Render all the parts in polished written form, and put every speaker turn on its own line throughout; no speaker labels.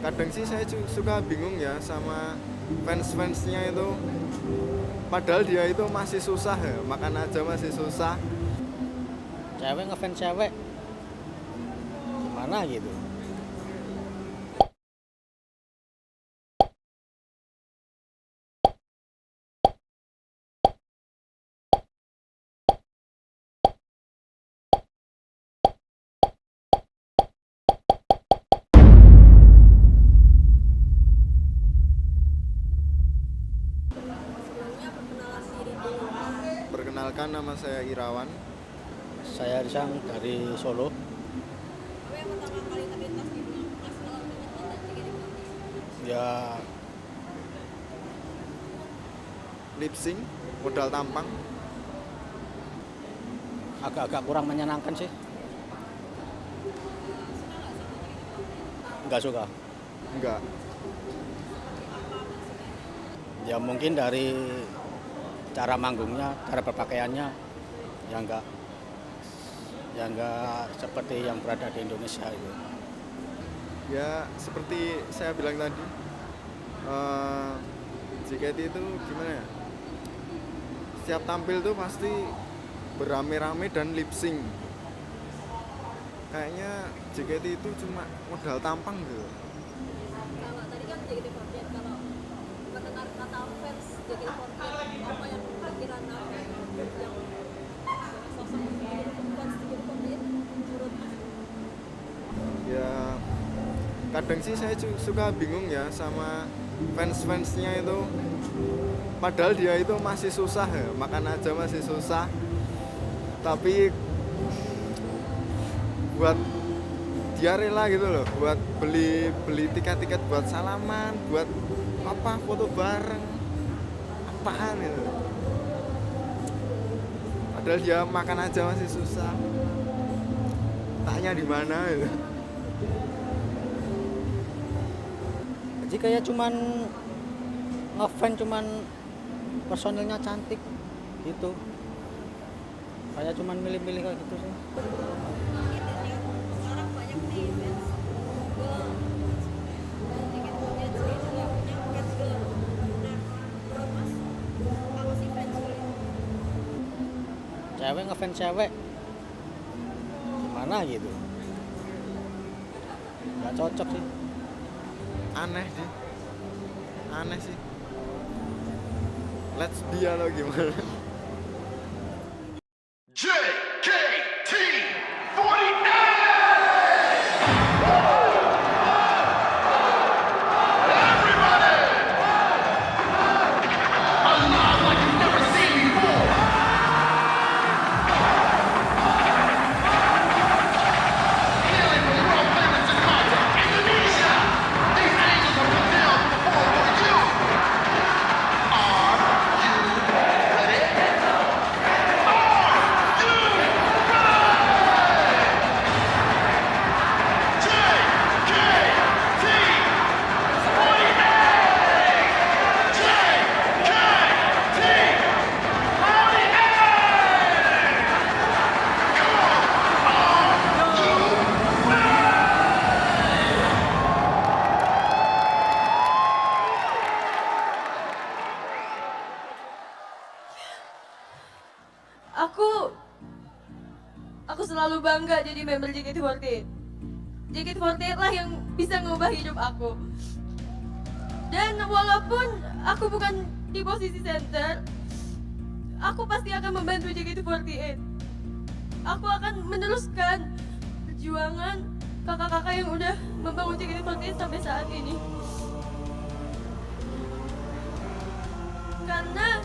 Kadang sih saya suka bingung ya sama fans-fansnya itu. Padahal dia itu masih susah ya, makan aja masih susah.
Cewek ngefans cewek gimana gitu.
Sebelumnya perkenalan diri dulu.
Perkenalkan, nama saya Irawan.
Saya Risang dari Solo.
Apa yang pertama kali terlintas di benak setelah menonton dan JKT48?
Ya
Lip sync, modal tampang.
agak-agak kurang menyenangkan sih. Nggak suka.
Enggak.
Ya mungkin dari cara manggungnya, cara berpakaiannya yang nggak seperti yang berada di Indonesia itu.
Ya seperti saya bilang tadi, JKT itu gimana ya, setiap tampil tuh pasti berame-rame dan lip sync. Kayaknya JKT itu cuma modal tampang gitu.
Kalau tadi kan JKT48, kalau mendengar kata fans JKT48, apa yang pikiran apa yang sosok fans JKT48 menurut Mas?
Ya kadang sih saya suka bingung ya sama fans-fansnya itu. Padahal dia itu masih susah ya, makan aja masih susah. Tapi buat dia rela gitu loh, buat beli tiket-tiket buat salaman, buat apa, foto bareng, apaan gitu. Padahal dia makan aja masih susah. Tanya di mana gitu.
Jadi kayak cuman ngefans cuman personilnya cantik gitu. Kayak cuman milih-milih kayak gitu sih.
Sekarang banyak nih fans girl, dan JKT48 sendiri juga punya fans girl. Nah, menurut Mas, apa sih fans girl itu?
Cewek ngefans cewek gimana gitu. Nggak cocok sih.
Aneh sih. Let's be atau gimana.
Aku selalu bangga jadi member JKT48. JKT48 lah yang bisa ngubah hidup aku. Dan walaupun aku bukan di posisi center, aku pasti akan membantu JKT48. Aku akan meneruskan perjuangan kakak-kakak yang udah membangun JKT48 sampai saat ini. Karena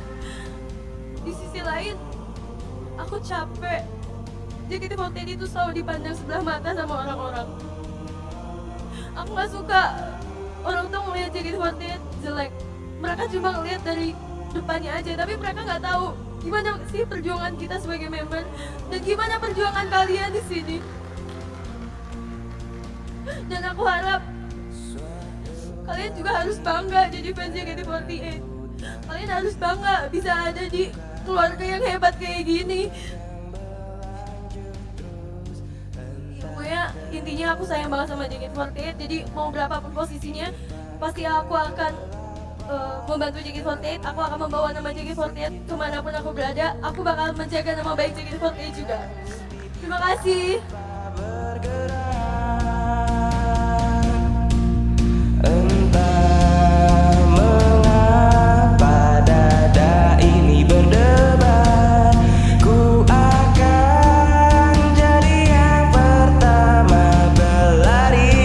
di sisi lain, aku capek JKT48 itu selalu dipandang sebelah mata sama orang-orang. Aku gak suka orang tuh ngeliat JKT48 jelek. Mereka cuma ngeliat dari depannya aja, tapi mereka nggak tahu gimana sih perjuangan kita sebagai member dan gimana perjuangan kalian di sini. Dan aku harap kalian juga harus bangga jadi fans JKT48. Kalian harus bangga bisa ada di keluarga yang hebat kayak gini. Pokoknya intinya aku sayang banget sama JKT48. Jadi mau berapapun posisinya, pasti aku akan membantu JKT48. Aku akan membawa nama JKT48 kemanapun aku berada. Aku bakal menjaga nama baik JKT48 juga. Terima kasih.
Entah mengapa dada ini berdebar, ku akan jadi yang pertama berlari.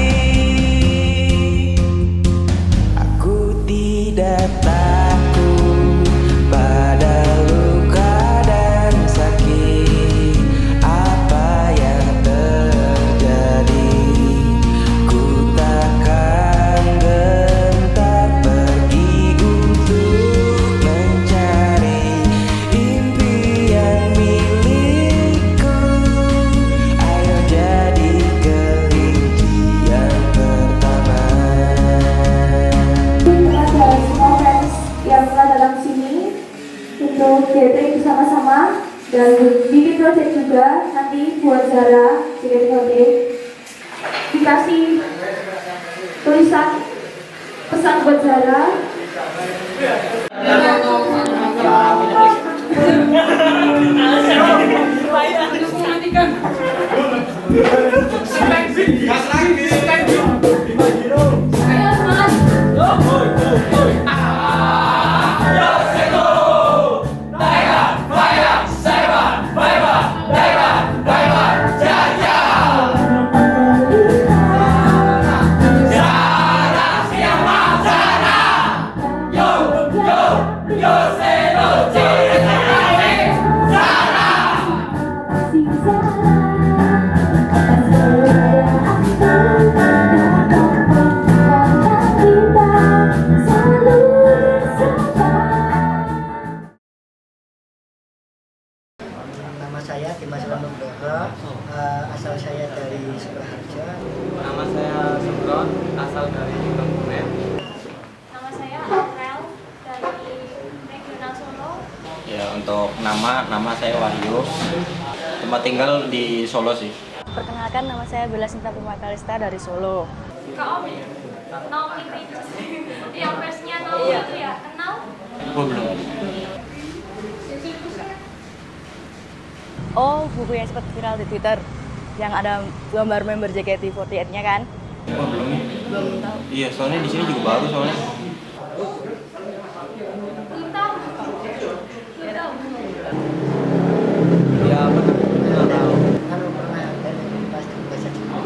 Aku tidak takut pada luka dan sakit. Apa yang terjadi, ku takkan gentar pergi untuk mencari impian milikku. Ayo jadi kelinci yang pertama.
Terima kasih semua fans yang telah datang sini untuk gathering bersama-sama dan bikin project juga nanti buat Zara JKT48 dikasih tulisan pesan buat Zara.
Nama saya Dimas Nugroho, asal saya dari Sukoharjo.
Nama saya Sugron, asal dari Kebumen.
Nama saya Aurel dari Regional Solo.
Ya, untuk nama saya Wahyu. Tempat tinggal di Solo sih.
Perkenalkan, nama saya Bella Sinta Kalista dari Solo. Kak Om, Naomi Princes. Yang versinya Naomi itu ya, kenal?
Oh, belum.
Oh, buku yang sempat viral di Twitter yang ada gambar member JKT48-nya kan?
Oh, belum. Belum tahu. Iya, soalnya di sini juga baru soalnya.
Belum tahu. Belum tahu.
Ya, betul. Nggak tahu.
Kalau pernah dan pasti bisa cepat.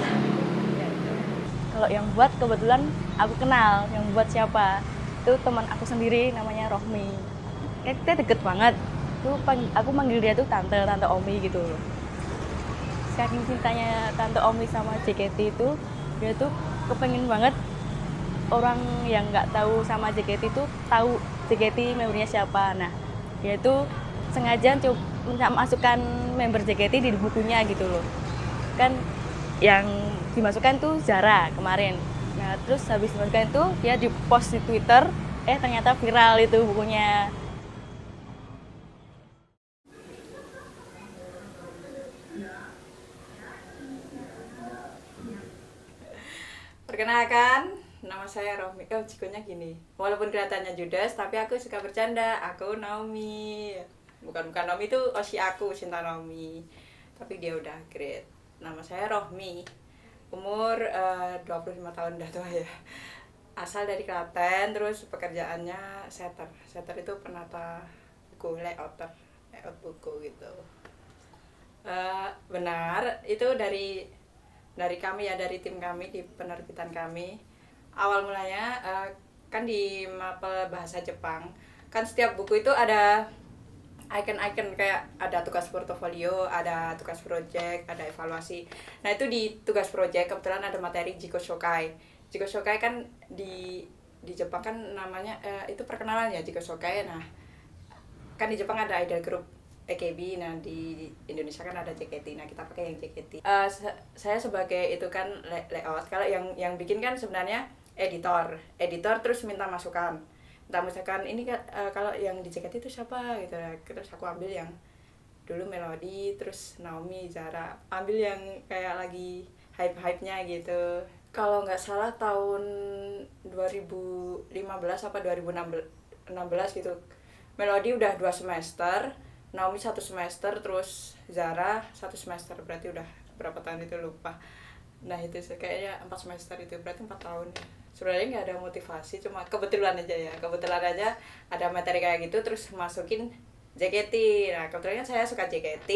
Kalau yang buat kebetulan aku kenal, yang buat siapa? Itu teman aku sendiri namanya Rohmi. Kita deket banget. Aku manggil dia tuh tante Omi gitu loh. Saking cintanya tante Omi sama JKT itu, dia tuh kepengen banget orang yang nggak tahu sama JKT itu tahu JKT membernya siapa. Nah, dia tuh sengaja masukkan member JKT di bukunya gitu loh. Kan yang dimasukkan tuh Zara kemarin. Nah, terus habis dimasukkan itu dia di-post di Twitter, ternyata viral itu bukunya.
Perkenalkan, nama saya Rohmi. Oh, jikonya gini. Walaupun kelihatannya judes, tapi aku suka bercanda. Aku Naomi. Bukan Naomi itu Oshi aku, Cinta Naomi. Tapi dia udah great. Nama saya Rohmi. Umur 25 tahun udah tua ya. Asal dari Klaten, terus pekerjaannya setter. Setter itu penata buku, layout buku gitu. Benar, itu dari kami ya, dari tim kami di penerbitan kami. Awal mulanya kan di mapel bahasa Jepang, kan setiap buku itu ada icon-icon, kayak ada tugas portofolio, ada tugas project, ada evaluasi. Nah, itu di tugas project kebetulan ada materi Jiko Shokai. Jiko Shokai kan di Jepang kan namanya itu perkenalan ya, Jiko Shokai. Nah, kan di Jepang ada idol group AKB, nah di Indonesia kan ada JKT, nah kita pakai yang JKT. Saya sebagai itu kan layout, kalau yang bikin kan sebenarnya editor terus minta masukan ini kan kalau yang di JKT itu siapa gitu, terus aku ambil yang dulu Melody, terus Naomi, Zara, ambil yang kayak lagi hype-hype-nya gitu. Kalau nggak salah tahun 2015 apa 2016 gitu, Melody udah 2 semester, Naomi 1 semester, terus Zara 1 semester, berarti udah berapa tahun itu lupa. Nah itu sih, kayaknya 4 semester itu, berarti 4 tahun ya. Sebenarnya nggak ada motivasi, cuma kebetulan aja ada materi kayak gitu, terus masukin JKT. Nah kebetulan kan saya suka JKT,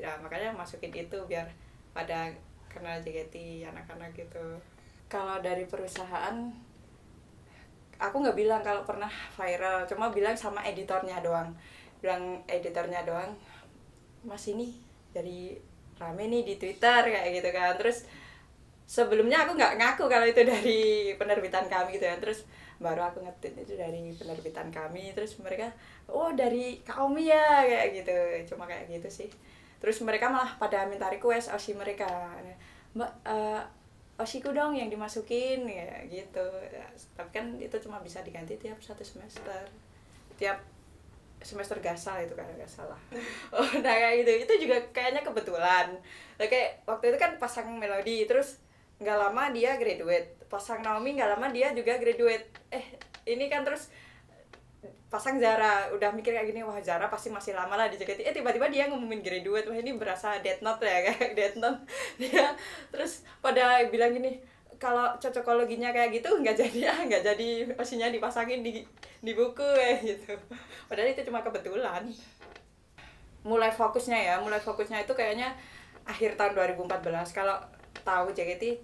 nah makanya masukin itu biar pada kenal JKT anak-anak gitu. Kalau dari perusahaan, aku nggak bilang kalau pernah viral, cuma bilang sama editornya doang. Mas ini jadi rame nih di Twitter kayak gitu kan. Terus sebelumnya aku nggak ngaku kalau itu dari penerbitan kami gitu kan. Terus baru aku nge-tweet itu dari penerbitan kami. Terus mereka, oh dari Kaomi ya kayak gitu. Cuma kayak gitu sih. Terus mereka malah pada minta request OSI mereka. Mbak, OSIku dong yang dimasukin ya gitu. Ya, tapi kan itu cuma bisa diganti tiap 1 semester. Tiap semester gasal itu kan, nggak salah. Oh, nah kayak gitu. Itu juga kayaknya kebetulan. Nah, kayak waktu itu kan pasang Melody, terus nggak lama dia graduate. Pasang Naomi nggak lama dia juga graduate. Ini kan terus pasang Zara, udah mikir kayak gini, wah Zara pasti masih lama lah di JKT. Tiba-tiba dia ngumumin graduate, wah ini berasa Death Note ya, kayak Death Note. Dia terus pada bilang gini, kalau cocokologinya kayak gitu nggak jadi pastinya dipasangin di buku gitu. Padahal itu cuma kebetulan. Mulai fokusnya itu kayaknya akhir tahun 2014. Kalau tahu JKT,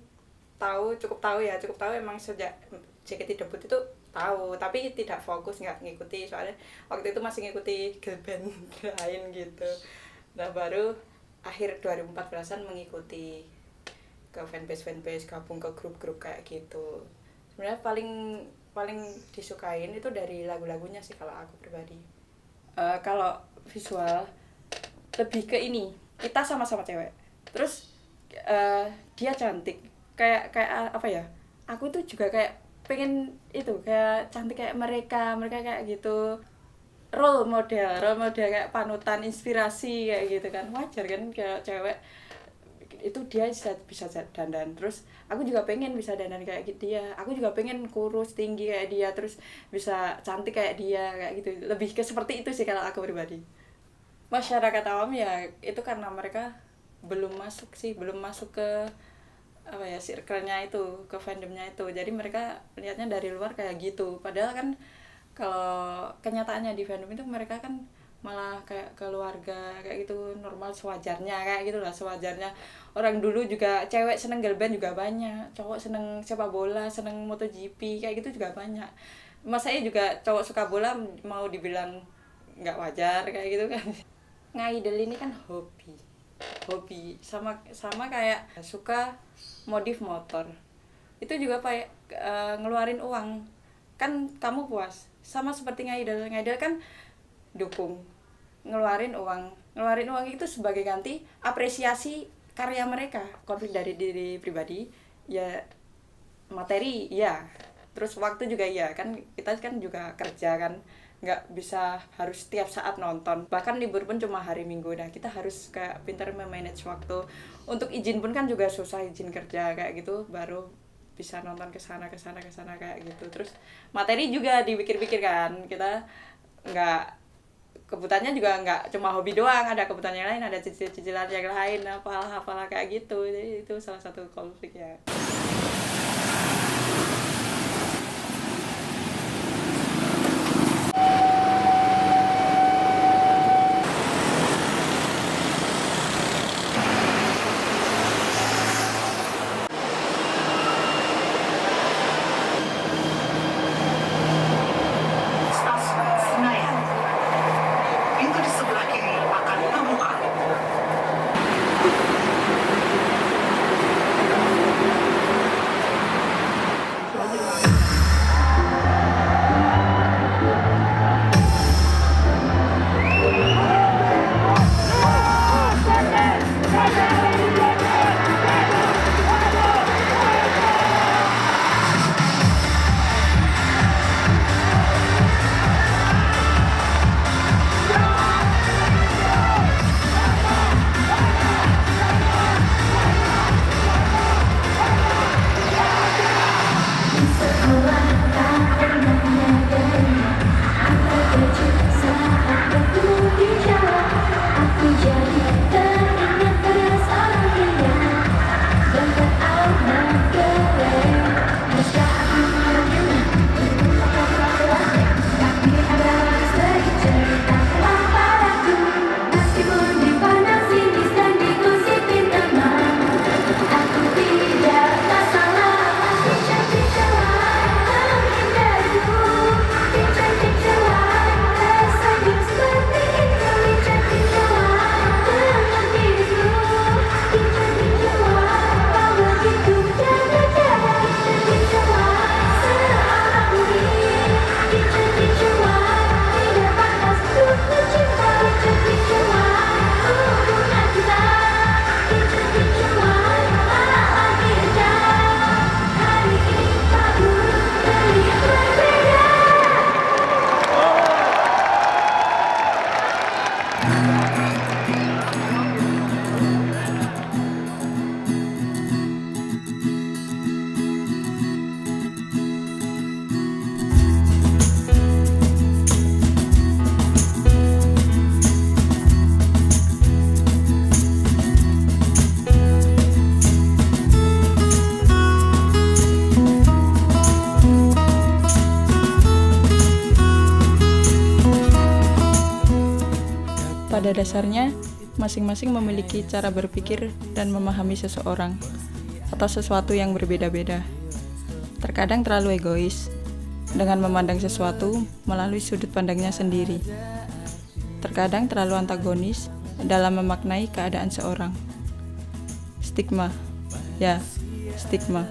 cukup tahu emang sejak JKT debut itu tahu, tapi tidak fokus, nggak ngikuti, soalnya waktu itu masih ngikuti girl band lain gitu. Nah baru akhir 2014an mengikuti ke fanbase, gabung ke grup-grup kayak gitu. Sebenarnya paling disukain itu dari lagu-lagunya sih kalau aku pribadi. Kalau visual lebih ke ini, kita sama-sama cewek, terus dia cantik, kayak apa ya, aku tuh juga kayak pengen itu kayak cantik kayak mereka kayak gitu, role model kayak panutan, inspirasi kayak gitu kan. Wajar kan kayak cewek itu dia bisa dandan, terus aku juga pengen bisa dandan kayak dia, aku juga pengen kurus tinggi kayak dia, terus bisa cantik kayak dia kayak gitu. Lebih ke seperti itu sih kalau aku pribadi. Masyarakat awam ya itu karena mereka belum masuk ke apa ya, circle-nya itu, ke fandomnya itu, jadi mereka lihatnya dari luar kayak gitu. Padahal kan kalau kenyataannya di fandom itu mereka kan malah kayak keluarga kayak gitu, normal, sewajarnya kayak gitulah, sewajarnya. Orang dulu juga cewek seneng girl band juga banyak, cowok seneng sepak bola, seneng MotoGP kayak gitu juga banyak. Masanya juga cowok suka bola mau dibilang nggak wajar kayak gitu kan. Ngidol ini kan hobi sama kayak suka modif motor, itu juga kayak ngeluarin uang kan, kamu puas. Sama seperti ngidol kan dukung, ngeluarin uang itu sebagai ganti apresiasi karya mereka. Konflik dari diri pribadi ya, materi ya, terus waktu juga ya kan, kita kan juga kerja kan, nggak bisa harus setiap saat nonton, bahkan libur pun cuma hari Minggu. Nah kita harus kayak pintar memanage waktu. Untuk izin pun kan juga susah, izin kerja kayak gitu baru bisa nonton kesana kayak gitu. Terus materi juga dipikir-pikir kan, kita nggak, kebutuhannya juga nggak cuma hobi doang, ada kebutuhan yang lain, ada cicilan yang lain, apalah kayak gitu. Jadi itu salah satu konflik ya. Pada dasarnya, masing-masing memiliki cara berpikir dan memahami seseorang atau sesuatu yang berbeda-beda. Terkadang terlalu egois dengan memandang sesuatu melalui sudut pandangnya sendiri. Terkadang terlalu antagonis dalam memaknai keadaan seorang. Stigma. Ya, stigma.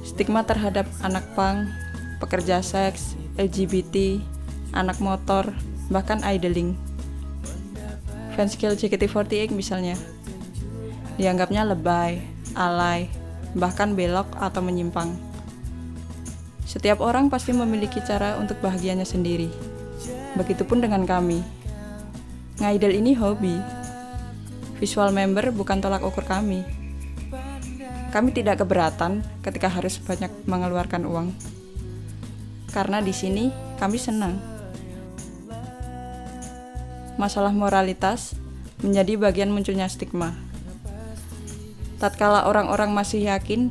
Stigma terhadap anak punk, pekerja seks, LGBT, anak motor, bahkan idling. Fanskill JKT48 misalnya. Dianggapnya lebay, alay, bahkan belok atau menyimpang. Setiap orang pasti memiliki cara untuk bahagianya sendiri. Begitupun dengan kami. Ngidol ini hobi. Visual member bukan tolak ukur kami. Kami tidak keberatan ketika harus banyak mengeluarkan uang. Karena di sini kami senang. Masalah moralitas menjadi bagian munculnya stigma. Tatkala orang-orang masih yakin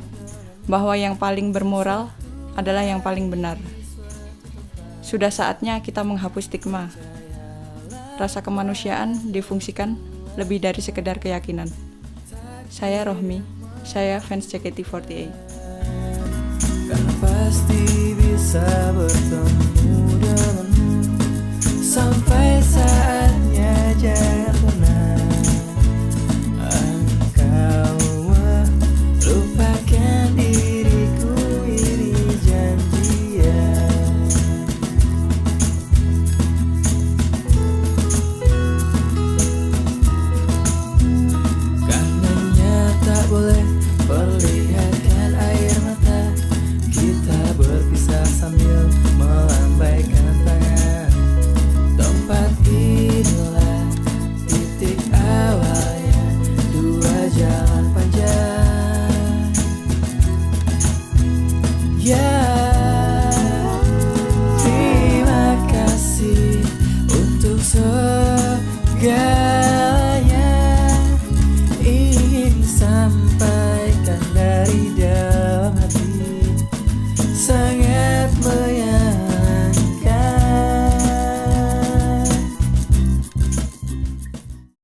bahwa yang paling bermoral adalah yang paling benar. Sudah saatnya kita menghapus stigma. Rasa kemanusiaan difungsikan lebih dari sekedar keyakinan. Saya Rohmi, saya fans JKT48.
Karena pasti bisa bertemu denganmu sampai saatnya jangan pernah engkau melupakan diriku, ini janjian. Karenanya tak boleh perlihatkan air mata, kita berpisah sambil melambaikan tangan. Tempat inilah titik awalnya dua jalan panjang. Ya, terima kasih untuk segalanya. Ingin sampaikan dari dalam hati, sangat